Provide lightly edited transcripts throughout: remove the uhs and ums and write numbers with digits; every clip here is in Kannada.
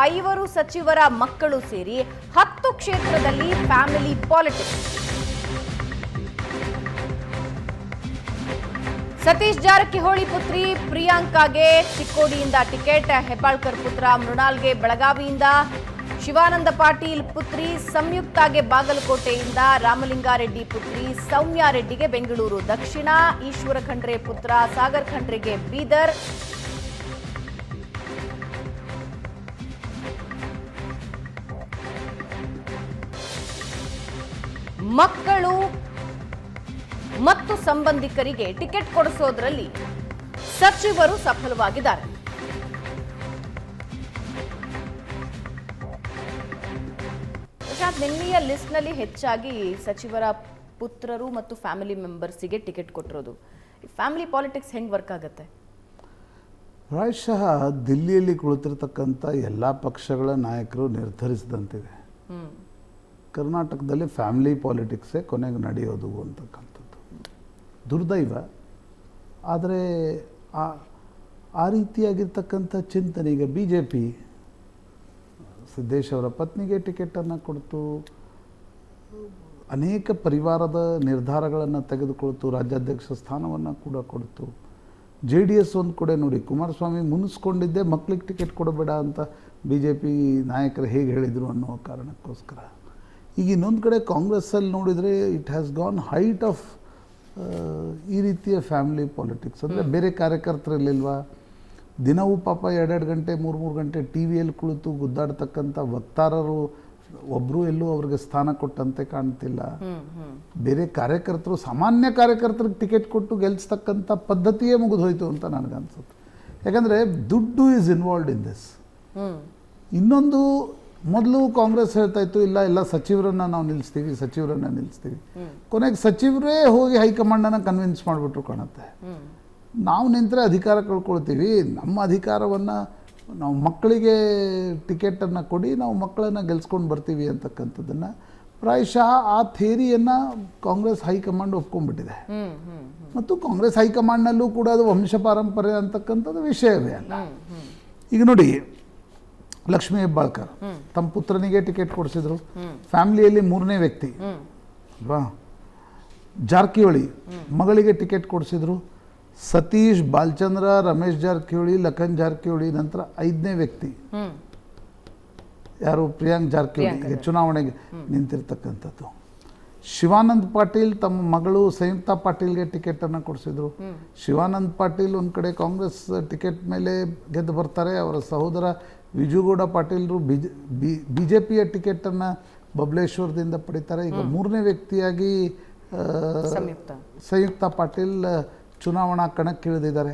5 ಸಚಿವರ ಮಕ್ಕಳು ಸೇರಿ 10 ಕ್ಷೇತ್ರದಲ್ಲಿ ಫ್ಯಾಮಿಲಿ ಪಾಲಿಟಿಕ್ಸ್. ಸತೀಶ್ ಜಾರಕಿಹೊಳಿ ಪುತ್ರಿ ಪ್ರಿಯಾಂಕಾಗೆ ಚಿಕ್ಕೋಡಿಯಿಂದ ಟಿಕೆಟ್, ಹೆಬ್ಬಾಳ್ಕರ್ ಪುತ್ರ ಮೃಣಾಲ್ಗೆ ಬೆಳಗಾವಿಯಿಂದ, ಶಿವಾನಂದ ಪಾಟೀಲ್ ಪುತ್ರಿ ಸಂಯುಕ್ತಾಗೆ ಬಾಗಲಕೋಟೆಯಿಂದ, ರಾಮಲಿಂಗಾರೆಡ್ಡಿ ಪುತ್ರಿ ಸೌಮ್ಯಾ ರೆಡ್ಡಿಗೆ ಬೆಂಗಳೂರು ದಕ್ಷಿಣ, ಈಶ್ವರ ಖಂಡ್ರೆ ಪುತ್ರ ಸಾಗರ್ ಖಂಡ್ರೆಗೆ ಬೀದರ್, ಮಕ್ಕಳು ಮತ್ತು ಸಂಬಂಧಿಕರಿಗೆ ಟಿಕೆಟ್ ಕೊಡಿಸೋದ್ರಲ್ಲಿ ಸಚಿವರು ಸಫಲವಾಗಿದ್ದಾರೆ. ನಿನ್ನೆಯ ಲಿಸ್ಟ್ನಲ್ಲಿ ಹೆಚ್ಚಾಗಿ ಸಚಿವರ ಪುತ್ರರು ಮತ್ತು ಫ್ಯಾಮಿಲಿ ಮೆಂಬರ್ಸಿಗೆ ಟಿಕೆಟ್ ಕೊಟ್ಟಿರೋದು. ಫ್ಯಾಮಿಲಿ ಪಾಲಿಟಿಕ್ಸ್ ಹೆಂಗೆ ವರ್ಕ್ ಆಗುತ್ತೆ? ಪ್ರಾಯಶಃ ದಿಲ್ಲಿಯಲ್ಲಿ ಕುಳಿತಿರ್ತಕ್ಕಂಥ ಎಲ್ಲ ಪಕ್ಷಗಳ ನಾಯಕರು ನಿರ್ಧರಿಸಿದಂತಿದೆ. ಕರ್ನಾಟಕದಲ್ಲಿ ಫ್ಯಾಮಿಲಿ ಪಾಲಿಟಿಕ್ಸೇ ಕೊನೆಗೆ ನಡೆಯೋದು ಅಂತಕ್ಕಂಥದ್ದು ದುರ್ದೈವ. ಆದರೆ ಆ ರೀತಿಯಾಗಿರ್ತಕ್ಕಂಥ ಚಿಂತನೆ ಈಗ BJP ಸಿದ್ದೇಶ್ ಅವರ ಪತ್ನಿಗೆ ಟಿಕೆಟನ್ನು ಕೊಡ್ತು, ಅನೇಕ ಪರಿವಾರದ ನಿರ್ಧಾರಗಳನ್ನು ತೆಗೆದುಕೊಳ್ತು, ರಾಜ್ಯಾಧ್ಯಕ್ಷ ಸ್ಥಾನವನ್ನು ಕೂಡ ಕೊಡ್ತು. JDS ಒಂದು ಕಡೆ ನೋಡಿ, ಕುಮಾರಸ್ವಾಮಿ ಮುನಿಸ್ಕೊಂಡಿದ್ದೆ ಮಕ್ಕಳಿಗೆ ಟಿಕೆಟ್ ಕೊಡಬೇಡ ಅಂತ BJP ನಾಯಕರು ಹೇಗೆ ಹೇಳಿದರು ಅನ್ನೋ ಕಾರಣಕ್ಕೋಸ್ಕರ. ಈಗ ಇನ್ನೊಂದು ಕಡೆ ಕಾಂಗ್ರೆಸ್ಸಲ್ಲಿ ನೋಡಿದರೆ it has gone height of ಈ ರೀತಿಯ ಫ್ಯಾಮಿಲಿ ಪಾಲಿಟಿಕ್ಸ್. ಅಂದರೆ ಬೇರೆ ಕಾರ್ಯಕರ್ತರಲ್ಲಿಲ್ವಾ, ದಿನವೂ ಪಾಪ 2 ಗಂಟೆ 3 ಗಂಟೆ ಟಿ ವಿಯಲ್ಲಿ ಕುಳಿತು ಗುದ್ದಾಡ್ತಕ್ಕಂಥ ವಕ್ತಾರರು ಒಬ್ಬರು ಎಲ್ಲೂ ಅವ್ರಿಗೆ ಸ್ಥಾನ ಕೊಟ್ಟಂತೆ ಕಾಣ್ತಿಲ್ಲ. ಬೇರೆ ಕಾರ್ಯಕರ್ತರು, ಸಾಮಾನ್ಯ ಕಾರ್ಯಕರ್ತರಿಗೆ ಟಿಕೆಟ್ ಕೊಟ್ಟು ಗೆಲ್ಲಿಸ್ತಕ್ಕಂಥ ಪದ್ಧತಿಯೇ ಮುಗಿದೋಯ್ತು ಅಂತ ನನಗನ್ಸುತ್ತೆ. ಯಾಕಂದರೆ ದುಡ್ಡು ಈಸ್ ಇನ್ವಾಲ್ವ್ಡ್ ಇನ್ ದಿಸ್. ಇನ್ನೊಂದು, ಮೊದಲು ಕಾಂಗ್ರೆಸ್ ಹೇಳ್ತಾ ಇತ್ತು ಇಲ್ಲ ಸಚಿವರನ್ನು ನಾವು ನಿಲ್ಲಿಸ್ತೀವಿ. ಕೊನೆಗೆ ಸಚಿವರೇ ಹೋಗಿ ಹೈಕಮಾಂಡನ್ನು ಕನ್ವಿನ್ಸ್ ಮಾಡಿಬಿಟ್ರು ಕಾಣುತ್ತೆ. ನಾವು ನಿಂತರೆ ಅಧಿಕಾರ ಕಳ್ಕೊಳ್ತೀವಿ, ನಮ್ಮ ಅಧಿಕಾರವನ್ನು ನಾವು ಮಕ್ಕಳಿಗೆ ಟಿಕೆಟನ್ನು ಕೊಡಿ, ನಾವು ಮಕ್ಕಳನ್ನು ಗೆಲ್ಸ್ಕೊಂಡು ಬರ್ತೀವಿ ಅಂತಕ್ಕಂಥದ್ದನ್ನು ಪ್ರಾಯಶಃ ಆ ಥಿಯರಿಯನ್ನು ಕಾಂಗ್ರೆಸ್ ಹೈಕಮಾಂಡ್ ಒಪ್ಕೊಂಡ್ಬಿಟ್ಟಿದೆ. ಮತ್ತು ಕಾಂಗ್ರೆಸ್ ಹೈಕಮಾಂಡ್ನಲ್ಲೂ ಕೂಡ ಅದು ವಂಶ ಪಾರಂಪರ್ಯ ಅಂತಕ್ಕಂಥದ್ದು ವಿಷಯವೇ ಅಲ್ಲ. ಈಗ ನೋಡಿ, ಲಕ್ಷ್ಮೀ ಹೆಬ್ಬಾಳ್ಕರ್ ತಮ್ಮ ಪುತ್ರನಿಗೆ ಟಿಕೆಟ್ ಕೊಡಿಸಿದ್ರು, ಫ್ಯಾಮಿಲಿಯಲ್ಲಿ 3ನೇ ವ್ಯಕ್ತಿ ಅಲ್ವಾ. ಜಾರಕಿಹೊಳಿ ಮಗಳಿಗೆ ಟಿಕೆಟ್ ಕೊಡಿಸಿದ್ರು. ಸತೀಶ್, ಬಾಲಚಂದ್ರ, ರಮೇಶ್ ಜಾರಕಿಹೊಳಿ, ಲಖನ್ ಜಾರಕಿಹೊಳಿ ನಂತರ 5ನೇ ವ್ಯಕ್ತಿ ಯಾರು, ಪ್ರಿಯಾಂಕ್ ಜಾರಕಿಹೊಳಿ ಚುನಾವಣೆಗೆ ನಿಂತಿರ್ತಕ್ಕಂಥದ್ದು. ಶಿವಾನಂದ್ ಪಾಟೀಲ್ ತಮ್ಮ ಮಗಳು ಸಂಯುಕ್ತಾ ಪಾಟೀಲ್ಗೆ ಟಿಕೆಟನ್ನು ಕೊಡಿಸಿದ್ರು. ಶಿವಾನಂದ್ ಪಾಟೀಲ್ ಒಂದು ಕಡೆ ಕಾಂಗ್ರೆಸ್ ಟಿಕೆಟ್ ಮೇಲೆ ಗೆದ್ದು ಬರ್ತಾರೆ, ಅವರ ಸಹೋದರ ವಿಜುಗೌಡ ಪಾಟೀಲ್ರು BJPಯ ಟಿಕೆಟನ್ನು ಬಬಲೇಶ್ವರದಿಂದ ಪಡಿತಾರೆ. ಈಗ 3ನೇ ವ್ಯಕ್ತಿಯಾಗಿ ಸಂಯುಕ್ತಾ ಪಾಟೀಲ್ ಚುನಾವಣಾ ಕಣಕ್ಕಿಳಿದಿದ್ದಾರೆ.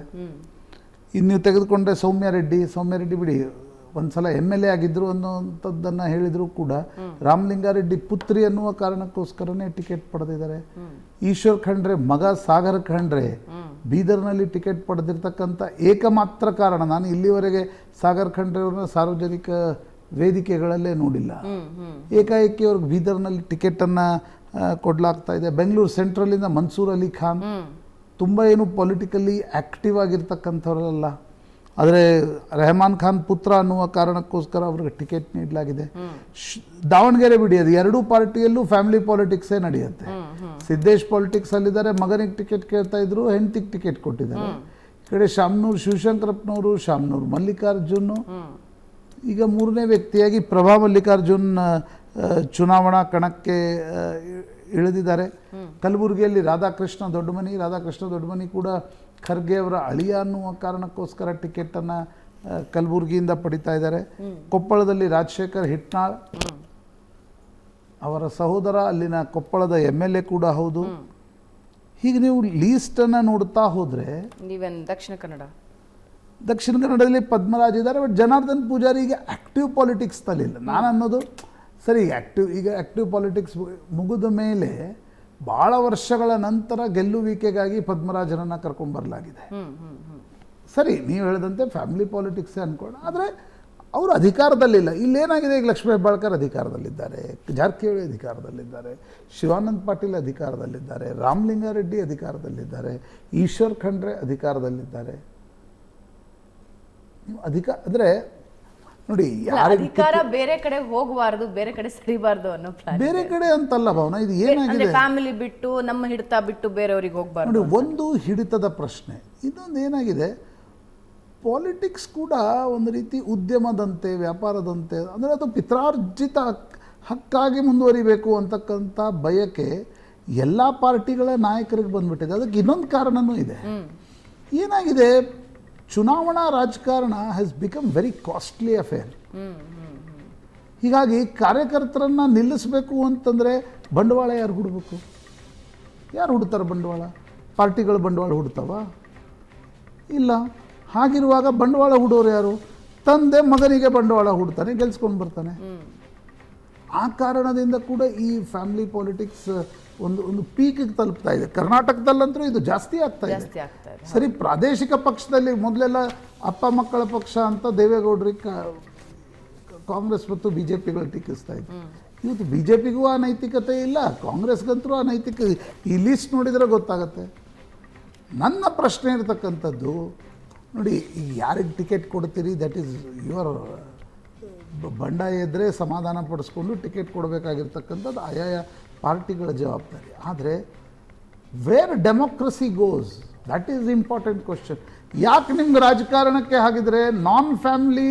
ಇನ್ನು ನೀವು ತೆಗೆದುಕೊಂಡ್ರೆ ಸೌಮ್ಯಾ ರೆಡ್ಡಿ ಬಿಡಿ, ಒಂದು ಸಲ MLA ಆಗಿದ್ದರು ಅನ್ನೋಂಥದ್ದನ್ನು ಹೇಳಿದರೂ ಕೂಡ ರಾಮಲಿಂಗಾರೆಡ್ಡಿ ಪುತ್ರಿ ಅನ್ನುವ ಕಾರಣಕ್ಕೋಸ್ಕರನೇ ಟಿಕೆಟ್ ಪಡೆದಿದ್ದಾರೆ. ಈಶ್ವರ್ ಖಂಡ್ರೆ ಮಗ ಸಾಗರ್ ಖಂಡ್ರೆ ಬೀದರ್ನಲ್ಲಿ ಟಿಕೆಟ್ ಪಡೆದಿರ್ತಕ್ಕಂಥ ಏಕಮಾತ್ರ ಕಾರಣ, ನಾನು ಇಲ್ಲಿವರೆಗೆ ಸಾಗರ್ ಖಂಡ್ರೆ ಅವ್ರನ್ನ ಸಾರ್ವಜನಿಕ ವೇದಿಕೆಗಳಲ್ಲೇ ನೋಡಿಲ್ಲ. ಏಕಾಏಕಿ ಅವ್ರಿಗೆ ಬೀದರ್ನಲ್ಲಿ ಟಿಕೆಟನ್ನು ಕೊಡಲಾಗ್ತಾ ಇದೆ. ಬೆಂಗಳೂರು ಸೆಂಟ್ರಲಿಂದ ಮನ್ಸೂರ್ ಅಲಿ ಖಾನ್ ತುಂಬ ಏನು ಪೊಲಿಟಿಕಲಿ ಆ್ಯಕ್ಟಿವ್ ಆಗಿರ್ತಕ್ಕಂಥವರಲ್ಲ, ಆದರೆ ರೆಹಮಾನ್ ಖಾನ್ ಪುತ್ರ ಅನ್ನುವ ಕಾರಣಕ್ಕೋಸ್ಕರ ಅವ್ರಿಗೆ ಟಿಕೆಟ್ ನೀಡಲಾಗಿದೆ. ದಾವಣಗೆರೆ ಬಿಡಿ, ಅದು 2 ಪಾರ್ಟಿಯಲ್ಲೂ ಫ್ಯಾಮಿಲಿ ಪಾಲಿಟಿಕ್ಸೇ ನಡೆಯುತ್ತೆ. ಸಿದ್ದೇಶ್ ಪಾಲಿಟಿಕ್ಸಲ್ಲಿದ್ದಾರೆ, ಮಗನಿಗೆ ಟಿಕೆಟ್ ಕೇಳ್ತಾ ಇದ್ರು, ಹೆಂಡತಿಗೆ ಟಿಕೆಟ್ ಕೊಟ್ಟಿದ್ದಾರೆ. ಈ ಕಡೆ ಶಾಮನೂರು ಶಿವಶಂಕರಪ್ಪನವರು, ಶಾಮನೂರು ಮಲ್ಲಿಕಾರ್ಜುನ್, ಈಗ 3ನೇ ವ್ಯಕ್ತಿಯಾಗಿ ಪ್ರಭಾ ಮಲ್ಲಿಕಾರ್ಜುನ್ ಚುನಾವಣಾ ಕಣಕ್ಕೆ ಇಳಿದಿದ್ದಾರೆ. ಕಲಬುರಗಿಯಲ್ಲಿ ರಾಧಾಕೃಷ್ಣ ದೊಡ್ಡಮನಿ ಕೂಡ ಖರ್ಗೆ ಅವರ ಅಳಿಯ ಅನ್ನುವ ಕಾರಣಕ್ಕೋಸ್ಕರ ಟಿಕೆಟನ್ನು ಕಲಬುರಗಿಯಿಂದ ಪಡಿತಾ ಇದ್ದಾರೆ. ಕೊಪ್ಪಳದಲ್ಲಿ ರಾಜಶೇಖರ್ ಹಿಟ್ನಾಳ್ ಅವರ ಸಹೋದರ ಅಲ್ಲಿನ ಕೊಪ್ಪಳದ MLA ಕೂಡ ಹೌದು. ಹೀಗೆ ನೀವು ಲೀಸ್ಟನ್ನು ನೋಡ್ತಾ ಹೋದರೆ ದಕ್ಷಿಣ ಕನ್ನಡದಲ್ಲಿ ಪದ್ಮರಾಜ್ ಇದ್ದಾರೆ. ಬಟ್ ಜನಾರ್ದನ್ ಪೂಜಾರಿ ಈಗ ಆ್ಯಕ್ಟಿವ್ ಪಾಲಿಟಿಕ್ಸ್ನಲ್ಲಿಲ್ಲ. ನಾನು ಅನ್ನೋದು ಸರಿ, ಈಗ ಆ್ಯಕ್ಟಿವ್ ಪಾಲಿಟಿಕ್ಸ್ ಮುಗಿದ ಮೇಲೆ ಭಾಳ ವರ್ಷಗಳ ನಂತರ ಗೆಲ್ಲುವಿಕೆಗಾಗಿ ಪದ್ಮರಾಜನನ್ನು ಕರ್ಕೊಂಡ್ಬರಲಾಗಿದೆ. ಸರಿ, ನೀವು ಹೇಳಿದಂತೆ ಫ್ಯಾಮಿಲಿ ಪಾಲಿಟಿಕ್ಸೇ ಅಂದ್ಕೊಳ್ಳೋಣ, ಆದರೆ ಅವರು ಅಧಿಕಾರದಲ್ಲಿಲ್ಲ. ಇಲ್ಲೇನಾಗಿದೆ, ಈಗ ಲಕ್ಷ್ಮೀ ಹೆಬ್ಬಾಳ್ಕರ್ ಅಧಿಕಾರದಲ್ಲಿದ್ದಾರೆ, ಜಾರಕಿಹೊಳಿ ಅಧಿಕಾರದಲ್ಲಿದ್ದಾರೆ, ಶಿವಾನಂದ್ ಪಾಟೀಲ್ ಅಧಿಕಾರದಲ್ಲಿದ್ದಾರೆ, ರಾಮಲಿಂಗಾರೆಡ್ಡಿ ಅಧಿಕಾರದಲ್ಲಿದ್ದಾರೆ, ಈಶ್ವರ್ ಖಂಡ್ರೆ ಅಧಿಕಾರದಲ್ಲಿದ್ದಾರೆ. ಅಂದರೆ ನೋಡಿ ಅಧಿಕಾರ ಬೇರೆ ಕಡೆ ಹೋಗಬಾರ್ದು, ಬೇರೆ ಕಡೆ ಸರಿಬಾರ್ದು ಅನ್ನೋ ಪ್ಲಾನ್. ಬೇರೆ ಕಡೆ ಅಂತಲ್ಲ ಭಾವನ, ಇದು ಏನಾಗಿದೆ ಫ್ಯಾಮಿಲಿ ಬಿಟ್ಟು ನಮ್ಮ ಹಿಡಿತ ಬಿಟ್ಟು ಬೇರೆಯವ್ರಿಗೆ ಹೋಗಬಾರ್ದು. ನೋಡಿ, ಒಂದು ಹಿಡಿತದ ಪ್ರಶ್ನೆ, ಇನ್ನೊಂದು ಏನಾಗಿದೆ, ಪಾಲಿಟಿಕ್ಸ್ ಕೂಡ ಒಂದು ರೀತಿ ಉದ್ಯಮದಂತೆ, ವ್ಯಾಪಾರದಂತೆ, ಅಂದರೆ ಅದು ಪಿತ್ರಾರ್ಜಿತ ಹಕ್ಕಾಗಿ ಮುಂದುವರಿಬೇಕು ಅಂತಕ್ಕಂಥ ಬಯಕೆ ಎಲ್ಲ ಪಾರ್ಟಿಗಳ ನಾಯಕರಿಗೆ ಬಂದ್ಬಿಟ್ಟಿದೆ. ಅದಕ್ಕೆ ಇನ್ನೊಂದು ಕಾರಣನೂ ಇದೆ. ಏನಾಗಿದೆ, ಚುನಾವಣಾ ರಾಜಕಾರಣ has become very costly affair. ಹೀಗಾಗಿ ಕಾರ್ಯಕರ್ತರನ್ನ ನಿಲ್ಲಿಸಬೇಕು ಅಂತಂದರೆ ಬಂಡವಾಳ ಯಾರು ಹೂಡಬೇಕು? ಯಾರು ಹೂಡ್ತಾರೆ ಬಂಡವಾಳ? ಪಾರ್ಟಿಗಳು ಬಂಡವಾಳ ಹೂಡ್ತಾವ? ಇಲ್ಲ. ಹಾಗಿರುವಾಗ ಬಂಡವಾಳ ಹೂಡೋರು ಯಾರು? ತಂದೆ ಮಗನಿಗೆ ಬಂಡವಾಳ ಹೂಡ್ತಾನೆ, ಗೆಲ್ಸ್ಕೊಂಡು ಬರ್ತಾನೆ. ಆ ಕಾರಣದಿಂದ ಕೂಡ ಈ ಫ್ಯಾಮಿಲಿ ಪಾಲಿಟಿಕ್ಸ್ ಒಂದು ಪೀಕಿಗೆ ತಲುಪ್ತಾ ಇದೆ. ಕರ್ನಾಟಕದಲ್ಲಂತೂ ಇದು ಜಾಸ್ತಿ ಆಗ್ತಾ ಇದೆ. ಸರಿ, ಪ್ರಾದೇಶಿಕ ಪಕ್ಷದಲ್ಲಿ ಮೊದಲೆಲ್ಲ ಅಪ್ಪ ಮಕ್ಕಳ ಪಕ್ಷ ಅಂತ ದೇವೇಗೌಡರಿಗೆ ಕಾಂಗ್ರೆಸ್ ಮತ್ತು ಬಿ ಜೆ ಪಿಗಳು ಟೀಕಿಸ್ತಾ ಇದ್ರು. ಇವತ್ತು ಬಿ ಜೆ ಪಿಗೂ ಆ ನೈತಿಕತೆ ಇಲ್ಲ, ಕಾಂಗ್ರೆಸ್ಗಂತೂ ಆ ನೈತಿಕ, ಈ ಲೀಸ್ಟ್ ನೋಡಿದರೆ ಗೊತ್ತಾಗತ್ತೆ. ನನ್ನ ಪ್ರಶ್ನೆ ಇರ್ತಕ್ಕಂಥದ್ದು, ನೋಡಿ, ಈಗ ಯಾರಿಗೆ ಟಿಕೆಟ್ ಕೊಡ್ತೀರಿ, ದಟ್ ಈಸ್ ಯುವರ್ ಬಂಡಾಯ ಇದ್ದರೆ ಸಮಾಧಾನ ಪಡಿಸ್ಕೊಂಡು ಟಿಕೆಟ್ ಕೊಡಬೇಕಾಗಿರ್ತಕ್ಕಂಥದ್ದು ಆಯಾಯ ಪಾರ್ಟಿಗಳ ಜವಾಬ್ದಾರಿ. ಆದರೆ where democracy goes, that is important question. ಯಾಕೆ ನಿಮ್ಗೆ ರಾಜಕಾರಣಕ್ಕೆ ಹಾಗಿದ್ರೆ ನಾನ್ ಫ್ಯಾಮಿಲಿ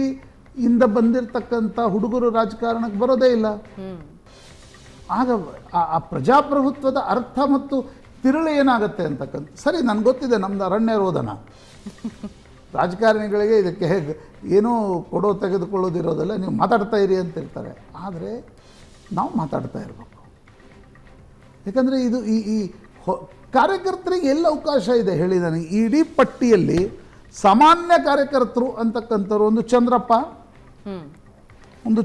ಇಂದ ಬಂದಿರತಕ್ಕಂಥ ಹುಡುಗರು ರಾಜಕಾರಣಕ್ಕೆ ಬರೋದೇ ಇಲ್ಲ? ಆಗ ಆ ಪ್ರಜಾಪ್ರಭುತ್ವದ ಅರ್ಥ ಮತ್ತು ತಿರುಳು ಏನಾಗುತ್ತೆ ಅಂತಕ್ಕಂಥ. ಸರಿ, ನನಗೆ ಗೊತ್ತಿದೆ, ನಮ್ದು ಅರಣ್ಯ ರೋದನ, ರಾಜಕಾರಣಿಗಳಿಗೆ ಇದಕ್ಕೆ ಹೇಗೆ ಏನೂ ಕೊಡೋ ತೆಗೆದುಕೊಳ್ಳೋದಿರೋದಲ್ಲ, ನೀವು ಮಾತಾಡ್ತಾ ಇರಿ ಅಂತಿರ್ತಾರೆ. ಆದರೆ ನಾವು ಮಾತಾಡ್ತಾ ಇರಬೇಕು. ಯಾಕಂದರೆ ಇದು ಈ ಕಾರ್ಯಕರ್ತರಿಗೆ ಎಲ್ಲ ಅವಕಾಶ ಇದೆ ಹೇಳಿ ನನಗೆ. ಇಡೀ ಪಟ್ಟಿಯಲ್ಲಿ ಸಾಮಾನ್ಯ ಕಾರ್ಯಕರ್ತರು ಅಂತಕ್ಕಂಥವ್ರು ಒಂದು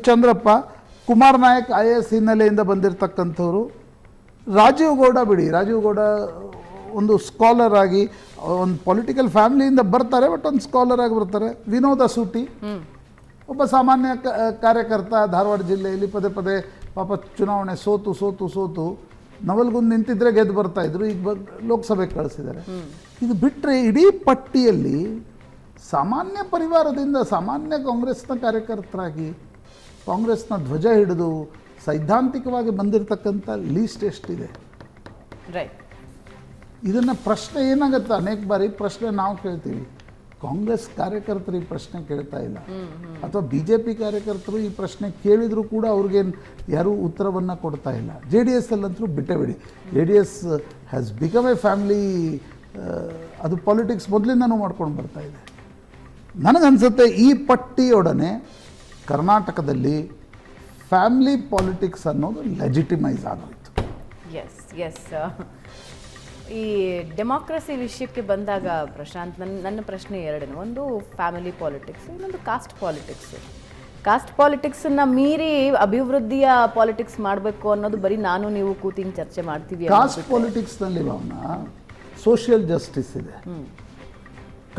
ಚಂದ್ರಪ್ಪ, ಕುಮಾರ್ ನಾಯಕ್ IAS ಹಿನ್ನೆಲೆಯಿಂದ ಬಂದಿರತಕ್ಕಂಥವ್ರು, ರಾಜೀವ್ ಗೌಡ ಬಿಡಿ, ರಾಜೀವ್ ಗೌಡ ಒಂದು ಸ್ಕಾಲರ್ ಆಗಿ ಒಂದು ಪೊಲಿಟಿಕಲ್ ಫ್ಯಾಮಿಲಿಯಿಂದ ಬರ್ತಾರೆ, ಬಟ್ ಒಂದು ಸ್ಕಾಲರ್ ಆಗಿ ಬರ್ತಾರೆ. ವಿನೋದ ಸೂಟಿ ಒಬ್ಬ ಸಾಮಾನ್ಯ ಕಾರ್ಯಕರ್ತ, ಧಾರವಾಡ ಜಿಲ್ಲೆಯಲ್ಲಿ ಪದೇ ಪದೇ ಪಾಪ ಚುನಾವಣೆ ಸೋತು ನವಲ್ಗುಂದ್ ನಿಂತಿದ್ರೆ ಗೆದ್ದು ಬರ್ತಾಯಿದ್ರು, ಈಗ ಲೋಕಸಭೆಗೆ ಕಳಿಸಿದ್ದಾರೆ. ಇದು ಬಿಟ್ಟರೆ ಇಡೀ ಪಟ್ಟಿಯಲ್ಲಿ ಸಾಮಾನ್ಯ ಪರಿವಾರದಿಂದ ಸಾಮಾನ್ಯ ಕಾಂಗ್ರೆಸ್ನ ಕಾರ್ಯಕರ್ತರಾಗಿ ಕಾಂಗ್ರೆಸ್ನ ಧ್ವಜ ಹಿಡಿದು ಸೈದ್ಧಾಂತಿಕವಾಗಿ ಬಂದಿರತಕ್ಕಂಥ ಲೀಸ್ಟ್ ಎಷ್ಟಿದೆ? ರೈಟ್. ಇದನ್ನು ಪ್ರಶ್ನೆ ಏನಾಗುತ್ತೆ, ಅನೇಕ ಬಾರಿ ಪ್ರಶ್ನೆ ನಾವು ಕೇಳ್ತೀವಿ, ಕಾಂಗ್ರೆಸ್ ಕಾರ್ಯಕರ್ತರು ಈ ಪ್ರಶ್ನೆ ಕೇಳ್ತಾ ಇಲ್ಲ, ಅಥವಾ BJP ಕಾರ್ಯಕರ್ತರು ಈ ಪ್ರಶ್ನೆ ಕೇಳಿದರೂ ಕೂಡ ಅವ್ರಿಗೇನು ಯಾರೂ ಉತ್ತರವನ್ನು ಕೊಡ್ತಾ ಇಲ್ಲ. JDS ಅಲ್ಲಂತೂ ಬಿಟ್ಟೇ ಬಿಡಿ, JDS has become A family. ಅದು ಪಾಲಿಟಿಕ್ಸ್ ಮೊದಲಿಂದನೂ ಮಾಡ್ಕೊಂಡು ಬರ್ತಾ ಇದೆ. ನನಗನ್ಸುತ್ತೆ ಈ ಪಟ್ಟಿಯೊಡನೆ ಕರ್ನಾಟಕದಲ್ಲಿ ಫ್ಯಾಮಿಲಿ ಪಾಲಿಟಿಕ್ಸ್ ಅನ್ನೋದು ಲೆಜಿಟಿಮೈಸ್ ಆಗೋಯಿತು. ಎಸ್ ಈ ಡೆಮಾಕ್ರಸಿ ವಿಷಯಕ್ಕೆ ಬಂದಾಗ ಪ್ರಶಾಂತ್, ನನ್ನ ಪ್ರಶ್ನೆ ಎರಡನೇ, ಒಂದು ಫ್ಯಾಮಿಲಿ ಪಾಲಿಟಿಕ್ಸ್, ಇನ್ನೊಂದು ಕಾಸ್ಟ್ ಪಾಲಿಟಿಕ್ಸ್. ಕಾಸ್ಟ್ ಪಾಲಿಟಿಕ್ಸನ್ನು ಮೀರಿ ಅಭಿವೃದ್ಧಿಯ ಪಾಲಿಟಿಕ್ಸ್ ಮಾಡಬೇಕು ಅನ್ನೋದು ಬರೀ ನಾನು ನೀವು ಕೂತಿಂಗ್ ಚರ್ಚೆ ಮಾಡ್ತೀವಿ. ಕಾಸ್ಟ್ ಪಾಲಿಟಿಕ್ಸ್ನಲ್ಲಿ ಸೋಷಿಯಲ್ ಜಸ್ಟಿಸ್ ಇದೆ.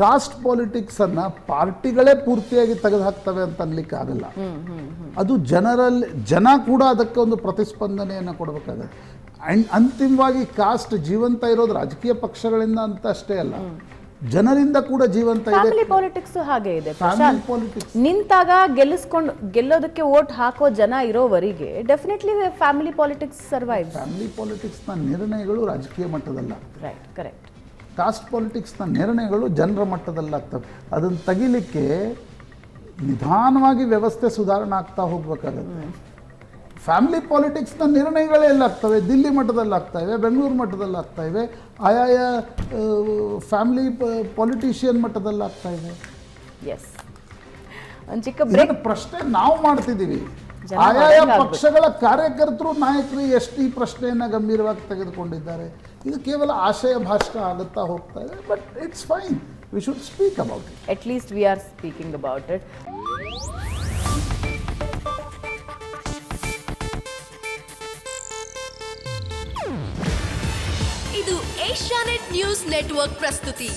ಕಾಸ್ಟ್ ಪಾಲಿಟಿಕ್ಸನ್ನು ಪಾರ್ಟಿಗಳೇ ಪೂರ್ತಿಯಾಗಿ ತೆಗೆದುಹಾಕ್ತವೆ ಅಂತ ಅನ್ಲಿಕ್ಕೆ ಆಗಲ್ಲ. ಅದು ಜನ ಕೂಡ ಅದಕ್ಕೆ ಒಂದು ಪ್ರತಿಸ್ಪಂದನೆಯನ್ನು ಕೊಡಬೇಕಾಗತ್ತೆ. ಅಂತಿಮವಾಗಿ ಕಾಸ್ಟ್ ಜೀವಂತ ಇರೋದು ರಾಜಕೀಯ ಪಕ್ಷಗಳಿಂದ ಅಂತ ಅಷ್ಟೇ ಅಲ್ಲ, ಜನರಿಂದ ಕೂಡ ಜೀವಂತ ಇದೆ. ಫ್ಯಾಮಿಲಿ ಪಾಲಿಟಿಕ್ಸ್ ಹಾಗೆ ಇದೆ. ನಿಂತಾಗ ಗೆಲ್ಲೋದಕ್ಕೆ ವೋಟ್ ಹಾಕೋ ಜನ ಇರೋವರೆಗೆ definitely family politics survive. Family ಪಾಲಿಟಿಕ್ಸ್ನ ನಿರ್ಣಯಗಳು ರಾಜಕೀಯ ಮಟ್ಟದಲ್ಲ. Right, correct. ಕಾಸ್ಟ್ ಪಾಲಿಟಿಕ್ಸ್ನ ನಿರ್ಣಯಗಳು ಜನರ ಮಟ್ಟದಲ್ಲಾಗ್ತವೆ. ಅದನ್ನು ತೆಗಿಲಿಕ್ಕೆ ನಿಧಾನವಾಗಿ ವ್ಯವಸ್ಥೆ ಸುಧಾರಣೆ ಆಗ್ತಾ ಹೋಗ್ಬೇಕಾಗತ್ತೆ. ಫ್ಯಾಮಿಲಿ ಪಾಲಿಟಿಕ್ಸ್ನ ನಿರ್ಣಯಗಳೇ ಎಲ್ಲಾಗ್ತವೆ, ದಿಲ್ಲಿ ಮಟ್ಟದಲ್ಲಿ ಆಗ್ತಾ ಇವೆ, ಬೆಂಗಳೂರು ಮಟ್ಟದಲ್ಲಿ ಆಗ್ತಾ ಇವೆ, ಆಯಾಯ ಫ್ಯಾಮಿಲಿ ಪಾಲಿಟಿಷಿಯನ್ ಮಟ್ಟದಲ್ಲಿ ಆಗ್ತಾ ಇದೆ. ಎಸ್, ಒಂದು ಚಿಕ್ಕ ಬ್ರೇಕ್. ಪ್ರಶ್ನೆ ನಾವು ಮಾಡ್ತಿದ್ದೀವಿ, ಆಯಾಯ ಪಕ್ಷಗಳ ಕಾರ್ಯಕರ್ತರು ನಾಯಕರು ಎಷ್ಟು ಈ ಪ್ರಶ್ನೆಯನ್ನು ಗಂಭೀರವಾಗಿ ತೆಗೆದುಕೊಂಡಿದ್ದಾರೆ. ಇದು ಕೇವಲ ಆಶಯ ಭಾಷಣ ಆಗುತ್ತಾ ಹೋಗ್ತಾ ಇದೆ. But it's fine, we should speak about it. At least we are speaking about it. ಇದು ಏಷ್ಯಾನೆಟ್ ನ್ಯೂಸ್ ನೆಟ್ವರ್ಕ್ ಪ್ರಸ್ತುತಿ.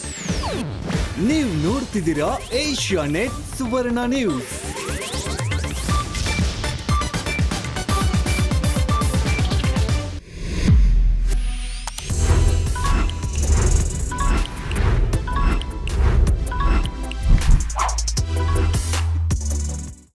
ನೀವು ನೋಡ್ತಿದ್ದೀರಾ ಏಷ್ಯಾನೆಟ್ ಸುವರ್ಣ ನ್ಯೂಸ್.